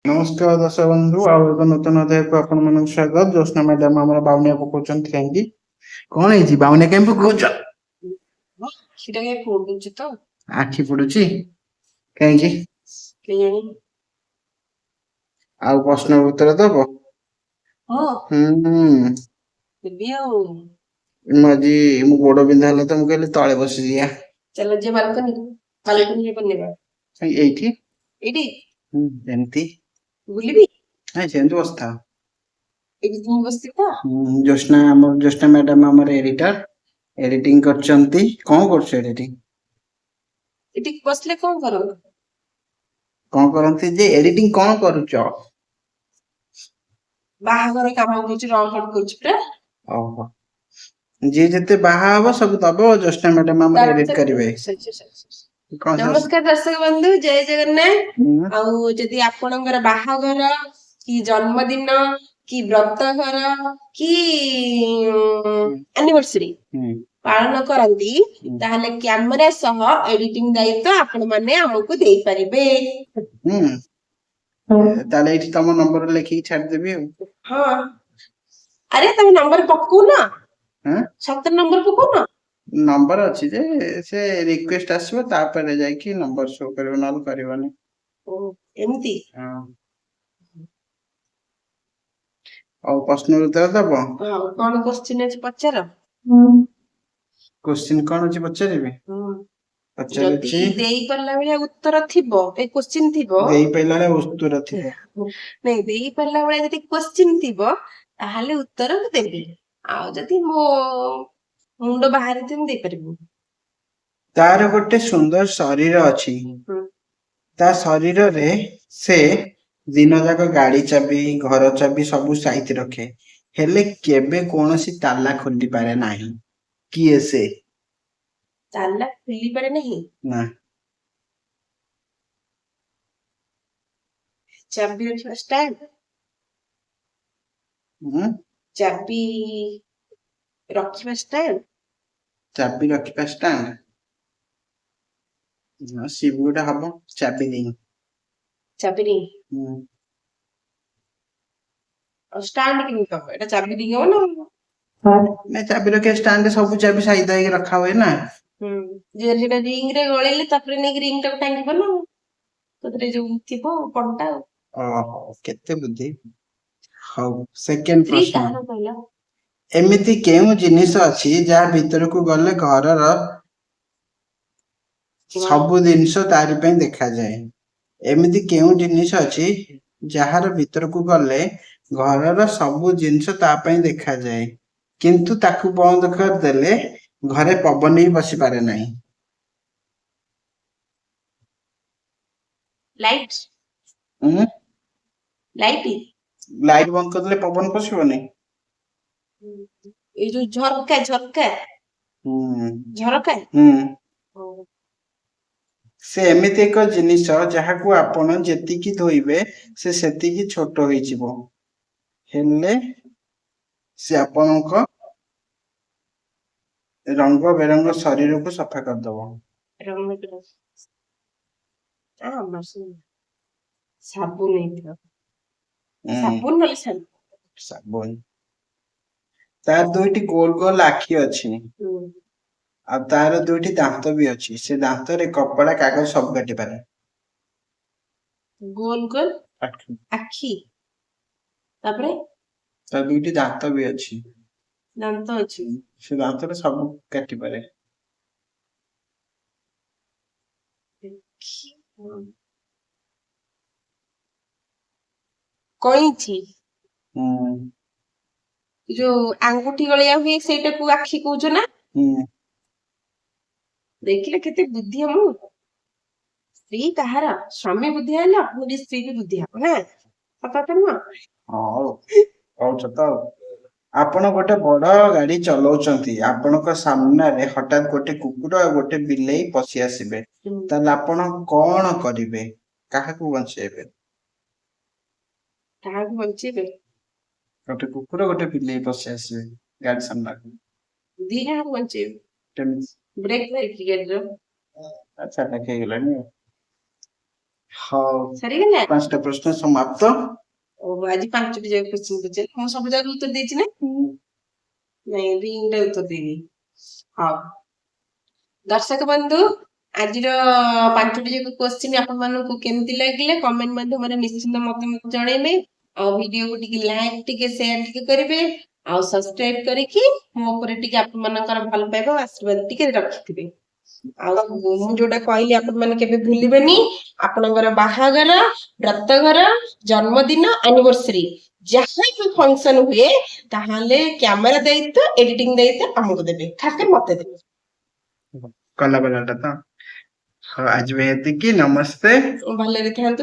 ନମସ୍କାର ଦର୍ଶକ ବନ୍ଧୁ, ଆଉ ଏକ ନୂତନ ଅଧ୍ୟାୟକୁ ଆପଣ ମାନଙ୍କୁ ସ୍ୱାଗତ। ଜ୍ୟୋତ୍ସ୍ନା ମ୍ୟାଡାମ ଆମର ବାଉନିଆ ପକଉଛନ୍ତି କାହିଁକି? କଣ ହେଇଛି? ବାଉନିଆ କାହିଁ ପକଉଛ? ସେଟା କାଇଁ ପୋଡୁଛି ତ? ଆଖି ପଡୁଛି କାହିଁକି? କେଜାଣି। ଆଉ ପ୍ରଶ୍ନ ଉତ୍ତର ଦବ? ହଁ ଦେବି ଆଉ। ମୋ ଗୋଡ ବିନ୍ଧା ହେଲା ତ ମୁଁ କହିଲି ତଳେ ବସିଯିବା। ଚାଲ ଯିବା ବାଲକୋନି ବନେଇବା। ଏଇଠି ଏଇଠି ଏମିତି ବୁଲିବି। ନାଇଁ ସେମିତି ବସିଥାଅ। ଏଇଠି ତୁମ ବସିଛି ତ? ଜ୍ୟୋତ୍ସ୍ନା ମ୍ୟାଡାମ ଆମର ଏଡିଟିଂ କରୁଛନ୍ତି। କଣ କରୁଛ ଏଡିଟିଂ? ଏଠି ବସିଲେ କଣ କର? କଣ କରନ୍ତି ଯେ ଏଡିଟିଂ କଣ କରୁଛ? ବାହାଘର କାମ କରୁଛି, ରଙ୍ଗ କରୁଛି ପୁରା। ଓହୋ, ଯିଏ ଯେତେ ବାହା ହବ ସବୁ ଦବ ଜ୍ୟୋତ୍ସ୍ନା ମ୍ୟାଡାମ ଆମର ଏଡିଟ କରିବେ। ନମସ୍କାର ଦର୍ଶକ ବନ୍ଧୁ, ଜୟ ଜଗନ୍ନାଥ। ଆଉ ଯଦି ଆପଣଙ୍କର ବାହାଘର କି ଜନ୍ମଦିନ କି ବ୍ରତଘର କି ଆନିଭର୍ସରୀ ପାଳନ କରନ୍ତି, ତାହେଲେ କ୍ୟାମେରା ସହ ଏଡିଟିଂ ଦାୟିତ୍ୱ ଆପଣ ମାନେ ଆମକୁ ଦେଇପାରିବେ। ତାହେଲେ ଏଇଠି ତମ ନମ୍ବର ଲେଖିକି ଛାଡିଦେବି ଆଉ। ହଁ, ଆରେ ତମେ ନମ୍ବର ପକଉନ? ସତରେ ନମ୍ବର ପକଉନ? ନମ୍ବର ଅଛି ଯେ ସେ ରିକ୍ୱେଷ୍ଟ ଆସିବ, ତାପରେ ଯାଇକି ନମ୍ବର ଶୋ କରିବ, ନହେଲେ କରିବନି। ଏମିତି? ଆଉ ପ୍ରଶ୍ନ ଉତ୍ତର ଦବ? କଣ କୋଶ୍ଚିନ୍ ଅଛି ପଚାର? କୋଶ୍ଚିନ୍ କଣ ଅଛି ପଚାରିବି? ଯଦି ଦେଇପାରିଲା ଭଳିଆ ଉତ୍ତର ଥିବ, ଏ କୋଶ୍ଚିନ୍ ଥିବ, ଦେଇପାରିଲା ଭଳିଆ ଉତ୍ତର ଥିବ, ନାଇଁ ଦେଇପାରିଲା ଭଳିଆ ଯଦି କୋଶ୍ଚିନ୍ ଥିବ ତାହେଲେ ଉତ୍ତର ମୁଁ ଦେବି। ଆଉ ଯଦି ମୋ ମୁଣ୍ଡ ବାହାରିଥିବ ମୁଁ ଦେଇପାରିବି। ତାର ଗୋଟେ ସୁନ୍ଦର ଶରୀର ଅଛି, ତା ଶରୀରରେ ସେ ଦିନ ଯାକ ଗାଡି ଚାବି, ଘର ଚାବି ସବୁ ସାଇତି ରଖେ, ହେଲେ କେବେ କୌଣସି ତାଲା ଖୋଲି ପାରେ ନାହିଁ। କିଏ ସେ? ତାଲା ଖୋଲି ପାରେ ନାହିଁ? ନା। ଚାବି ରଖିବା ଷ୍ଟାଣ୍ଡ? ଚାବି ରଖିବା ଷ୍ଟାଣ୍ଡ? ଚାବି ରଖିବା ଷ୍ଟାଣ୍ଡ? ସିଏ ଗୋଟେ ହବ ଚାବି ରିଂ। ଚାବି ରିଂ? ଷ୍ଟାଣ୍ଡ କେମିତି ହବ? ଏଟା ଚାବି ରିଂ ହବ ନା? ନାଇଁ, ଚାବି ରଖିବା ଷ୍ଟାଣ୍ଡରେ ସବୁ ଚାବି ସାଇତା ହେଇକି ରଖା ହୁଏ ନା। ଯେ ସେଟା ରିଂ ରେ ଗଳେଇଲେ ତାପରେ ନେଇକି ରିଂ ଟାକୁ ଟାଙ୍ଗିବ ନା, ସେଥିରେ ଯୋଉ ଥିବ କଣ୍ଟା। ଓହୋ, କେତେ ବୁଦ୍ଧି। ହଉ, ସେକେଣ୍ଡ ପ୍ରଶ୍ନ। ଏମିତି କେଉଁ ଜିନିଷ ଅଛି ଯାହା ଭିତରକୁ ଗଲେ ଘରର ସବୁ ଜିନିଷ ତାରି ପାଇଁ ଦେଖାଯାଏ? ଏମିତି କେଉଁ ଜିନିଷ ଅଛି ଯାହାର ଭିତରକୁ ଗଲେ ଘରର ସବୁ ଜିନିଷ ତା ପାଇଁ ଦେଖାଯାଏ, କିନ୍ତୁ ତାକୁ ବନ୍ଦ କରିଦେଲେ ଘରେ ପବନ ବି ବସିପାରେ ନାହିଁ? ଲାଇଟ୍? ଲାଇଟ୍? ଲାଇଟ୍ ବନ୍ଦ କରିଦେଲେ ପବନ ପଶିବନି? ଏଇ ଯୋଉ ଝରକା ଝରକା? ସେ ଏମିତି ଏକ ଜିନିଷ ଯାହାକୁ ଆପଣ ଯେତିକି ଧୋଇବେ ସେ ସେତିକି ଛୋଟ ହେଇଯିବ, ହେଲେ ସେ ଆପଣଙ୍କ ରଙ୍ଗ ବେରଙ୍ଗ ଶରୀରକୁ ସଫା କରିଦବ। ସାବୁନ ହେଇଥିବ। ସାବୁନ ନହେଲେ ସାବୁନ। ସାବୁନ। ତାର ଦୁଇଟି ଗୋଲ ଗୋଲ ଆଖି ଅଛି, ଆଉ ତାର ଦୁଇଟି ଦାନ୍ତ ବି ଅଛି। ସେ ଦାନ୍ତରେ କପଡା, କାଗଜ ସବୁ କାଟି ପାରେ। ଗୋଲ ଗୋଲ ଆଖି, ତାପରେ ତାର ଦୁଇଟି ଦାନ୍ତ ବି ଅଛି। ଦାନ୍ତ ଅଛି? ସେ ଦାନ୍ତରେ ସବୁ କାଟି ପାରେ। କଇଁଚି? ଯୋଉ ଆଙ୍ଗୁଠି ଗଳିଆ ହୁଏ ସେଇଟାକୁ ଆଖି କହୁଛ ନା? ଦେଖିଲେ କେତେ ବୁଦ୍ଧି ମୁଁ। ସ୍ତ୍ରୀ କାହାର ସ୍ୱାମୀ ବୁଦ୍ଧି ହେଲେ ଅଟୋମେଟିକ ସ୍ତ୍ରୀ ବି ବୁଦ୍ଧି ହବ ନା? ସତ ନୁହଁ? ହଉ, କହୁଛ ତ। ଆପଣ ଗୋଟେ ବଡ ଗାଡି ଚଲଉଛନ୍ତି, ଆପଣଙ୍କ ସାମ୍ନାରେ ହଠାତ୍ ଗୋଟେ କୁକୁର ଆଉ ଗୋଟେ ବିଲେଇ ପଶି ଆସିବେ, ତାହେଲେ ଆପଣ କଣ କରିବେ? କାହାକୁ ବଞ୍ଚେଇବେ? କାହାକୁ ବଞ୍ଚେଇବେ? ଗୋଟେ କୁକୁର, ଗୋଟେ ବିଲେଇ ପଶି ଆସିବେ ଗାଡି ସାମ୍ନାକୁ। ଦି ଜଣଙ୍କୁ ବଞ୍ଚେଇବେ? କେମିତି? ବ୍ରେକ୍ ମାରିକି ଗାଡିର? ଆଚ୍ଛା, ହେଇଗଲାଣି। ହଉ ସରିଗଲା? 5ଟା ପ୍ରଶ୍ନ ସମାପ୍ତ। ଓ ଆଜି 5ଟି ଯାକ କ୍ୱେଶ୍ଚିନ୍ ପଚାରିଲି। ମୁଁ ସବୁ ଯାକ ଉତ୍ତର ଦେଇଛି ନା? ନାଇଁ 3ଟା ଉତ୍ତର ଦେଇନି। ହଉ ଦର୍ଶକ ବନ୍ଧୁ, ଆଜିର 5ଟି ଯାକ କ୍ୱେଶ୍ଚିନ୍ ଆପଣ ମାନଙ୍କୁ କେମିତି ଲାଗିଲା କମେଣ୍ଟ ମାଧ୍ୟମରେ ନିଶ୍ଚିନ୍ତ ମତେ ଜଣେଇବେ। ଆଉ ଭିଡିଓକୁ ଟିକେ ଲାଇକ୍ ଟିକେ ସେୟାର ଟିକେ କରିବେ। ଆଉ ସବସ୍କ୍ରାଇବ କରିକି ମୋ ଉପରେ ଟିକେ ଆପଣ ମାନଙ୍କର ଭଲ ପାଇବା ଆଉ ଆଶୀର୍ବାଦ ଟିକେ ରଖିଥିବେ। ଆଉ ମୁଁ ଯୋଉଟା କହିଲି ଆପଣ ମାନେ କେବେ ଭୁଲିବେନି। ଆପଣଙ୍କର ବାହାଘର, ବ୍ରତଘର, ଜନ୍ମଦିନ, ଆନିଭର୍ସରୀ ଯାହା ବି ଫଙ୍କସନ ହୁଏ ତାହେଲେ କ୍ୟାମେରା ଦାୟିତ୍ୱ, ଏଡିଟିଂ ଦାୟିତ୍ୱ ଆମକୁ ଦେବେ, ଖାସ୍ କରି ମତେ ଦେବେ। କଲା ତ। ହଉ ଆଜି ପାଇଁ ଏତିକି, ନମସ୍ତେ। ଭଲରେ ଥାନ୍ତୁ।